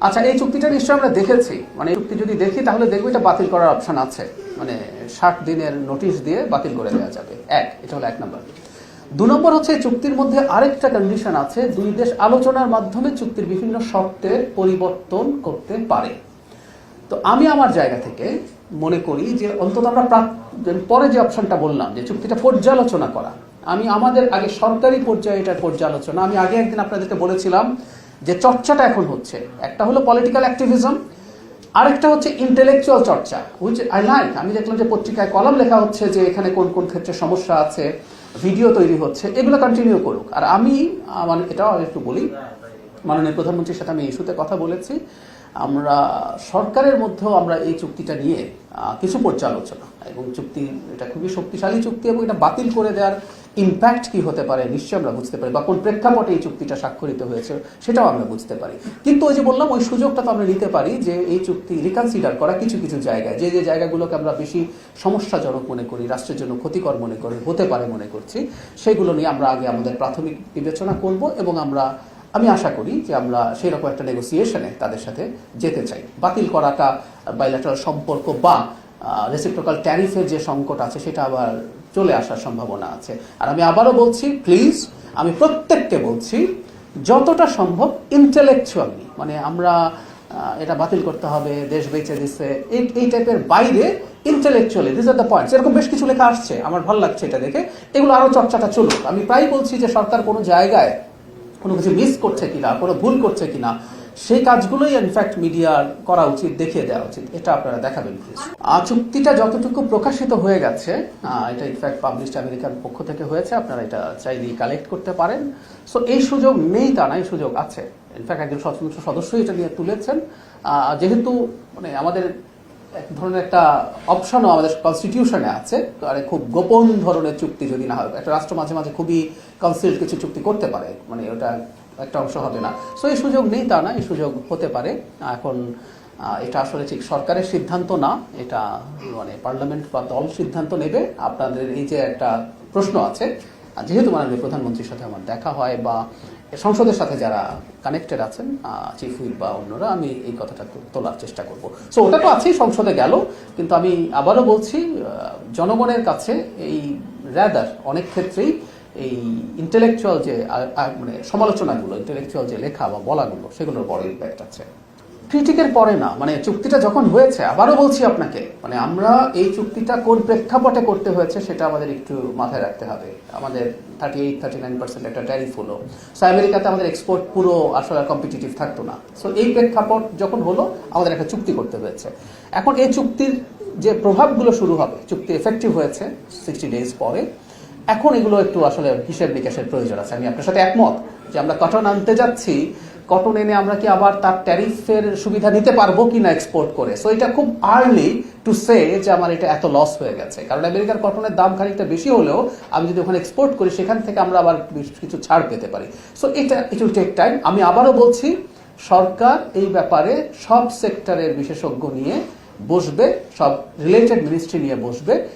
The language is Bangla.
আচ্ছা, এই চুক্তিটা নিশ্চয়ই আমরা দেখেছি। মানে চুক্তি যদি দেখি তাহলে দেখবো এটা বাতিল করার অপশন আছে, মানে 60 দিনের নোটিশ দিয়ে বাতিল করে দেওয়া যাবে। এটা হলো 1 নম্বর। 2 নম্বর হচ্ছে চুক্তির মধ্যে আরেকটা কন্ডিশন আছে, দুই দেশ আলোচনার মাধ্যমে চুক্তির বিভিন্ন শর্তের পরিবর্তন করতে পারে। তো আমি আমার জায়গা থেকে মনে করি যে অন্তত আমরা পরে যে অপশনটা বললাম যে চুক্তিটা পর্যালোচনা করা, আমি আমাদের আগে সরকারি পর্যায়ে এটার পর্যালোচনা, আমি আগে একদিন আপনাদেরকে বলেছিলাম যে চর্চাটা এখন হচ্ছে, একটা হলো পলিটিক্যাল অ্যাক্টিভিজম, আরেকটা হচ্ছে ইন্টেলেকচুয়াল চর্চা, হুইচ আই লাইক। আমি দেখলাম যে পত্রিকায় কলাম লেখা হচ্ছে যে এখানে কোন কোন ক্ষেত্রে সমস্যা আছে, ভিডিও তৈরি হচ্ছে, এগুলো কন্টিনিউ করুক। আর আমি মানে এটাও একটু বলি, মাননীয় প্রধানমন্ত্রীর সাথে আমি ইস্যুতে কথা বলেছি, আমরা সরকারের মধ্যেও আমরা এই চুক্তিটা নিয়ে কিছু পর্যালোচনা, এবং চুক্তি এটা খুবই শক্তিশালী চুক্তি এবং এটা বাতিল করে দেওয়ার ইম্প্যাক্ট কি হতে পারে নিশ্চয়ই আমরা বুঝতে পারি, বা কোন প্রেক্ষাপটে এই চুক্তিটা স্বাক্ষরিত হয়েছে সেটাও আমরা বুঝতে পারি। কিন্তু ওই যে বললাম, ওই সুযোগটা তো আমরা নিতে পারি যে এই চুক্তি রিকনসিডার করা কিছু কিছু জায়গায়, যে যে জায়গাগুলোকে আমরা বেশি সমস্যাজনক মনে করি, রাষ্ট্রের জন্য ক্ষতিকর মনে করি, হতে পারে মনে করছি, সেগুলো নিয়ে আমরা আগে আমাদের প্রাথমিক বিবেচনা করব, এবং আমি আশা করি যে আমরা সেই রকম একটা নেগোসিয়েশনে তাদের সাথে যেতে চাই। বাতিল করাটা বাইলেটারাল সম্পর্ক বা রেসিপ্রোকাল ট্যারিফের যে সংকট আছে সেটা আবার চলে আসার সম্ভাবনা আছে। আর আমি আবারও বলছি, প্লিজ, আমি প্রত্যেককে বলছি, যতটা সম্ভব ইন্টেলেকচুয়ালি, মানে আমরা এটা বাতিল করতে হবে, দেশ বেঁচে দিচ্ছে, এই টাইপের বাইরে intellectually this are the points, এরকম বেশ কিছু লেখা আসছে, আমার ভালো লাগছে এটা দেখে, এগুলো আরও চর্চাটা চলুক। আমি প্রায় বলছি যে সরকার কোনো জায়গায় কোনো কিছু মিস করছে কিনা, কোনো ভুল করছে কিনা, সেই কাজগুলোই ইনফ্যাক্ট মিডিয়ার করা উচিত, দেখিয়ে দেওয়া উচিত, এটা আপনারা দেখাবেন প্লিজ। চুক্তিটা যতটুকু প্রকাশিত হয়ে গেছে, এটা ইনফ্যাক্ট পাবলিশড আমেরিকার পক্ষ থেকে হয়েছে, আপনারা এটা চাইলেই কালেক্ট করতে পারেন। সো এই সুযোগ নেই তা না, এই সুযোগ আছে। ইনফ্যাক্ট একজন স্বতন্ত্র সদস্যই এটা নিয়ে তুলেছেন, যেহেতু মানে আমাদের এক ধরনের একটা অপশনও আমাদের কনস্টিটিউশনে আছে, আর খুব গোপন ধরনের চুক্তি যদি না হয়, একটা রাষ্ট্র মাঝে মাঝে খুবই কনসিল্ড কিছু চুক্তি করতে পারে, মানে ওটা একটা অংশ হবে না। সো এই সুযোগ নেই তা না, এই সুযোগ হতে পারে। এখন এটা আসলে ঠিক সরকারের সিদ্ধান্ত না, এটা মানে পার্লামেন্ট বা দল সিদ্ধান্ত নেবে। আপনাদের এই যে একটা প্রশ্ন আছে, যেহেতু মাননীয় প্রধানমন্ত্রীর সাথে আমার দেখা হয় বা সংসদের সাথে যারা কানেক্টেড আছেন, চিফ হুইপ বা অন্যরা, আমি এই কথাটা তোলার চেষ্টা করব। সো ওটা তো আছেই, সংসদে গেল, কিন্তু আমি আবারও বলছি, জনগণের কাছে এই রাদার অনেক ক্ষেত্রেই এই ইন্টেলেকচুয়াল যে মানে সমালোচনাগুলো, ইন্টেলেকচুয়াল যে লেখা বা বলাগুলো, সেগুলোর বড় ইম্প্যাক্ট আছে। ক্রিটিকের পরে না, মানে চুক্তিটা যখন হয়েছে, আবারও বলছি আপনাকে, মানে আমরা এই চুক্তিটা কোন প্রেক্ষাপটে করতে হয়েছে সেটা আমাদের একটু মাথায় রাখতে হবে। আমাদের 38-39% একটা ট্যারিফ হলো। সো আমেরিকাতে আমাদের এক্সপোর্ট পুরো আসলে কম্পিটিটিভ থাকতো না। সো এই প্রেক্ষাপট যখন হলো, আমাদের একটা চুক্তি করতে হয়েছে। এখন এই চুক্তির যে প্রভাবগুলো শুরু হবে, চুক্তি এফেক্টিভ হয়েছে 60 ডেজ পরে, এখন এগুলো একটু আসলে হিসেব নিকেশের প্রয়োজন আছে। আমি আপনার সাথে একমত যে আমরা কটন আনতে যাচ্ছি, কটন এনে আমরা কি আবার তার ট্যারিফের সুবিধা নিতে পারবো কিনা এক্সপোর্ট করে। সো এটা খুব আর্লি টু সে যে আমার এটা এত লস হয়ে গেছে, কারণ আমেরিকার কটনের দাম খানিকটা বেশি হলেও আমি যদি ওখানে এক্সপোর্ট করি, সেখান থেকে আমরা আবার কিছু ছাড় পেতে পারি। সো এটা ইট উইল টেক টাইম। আমি আবারও বলছি, সরকার এই ব্যাপারে সব সেক্টরের বিশেষজ্ঞ নিয়ে বসবে, সব রিলেটেড মিনিস্ট্রি নিয়ে বসবে,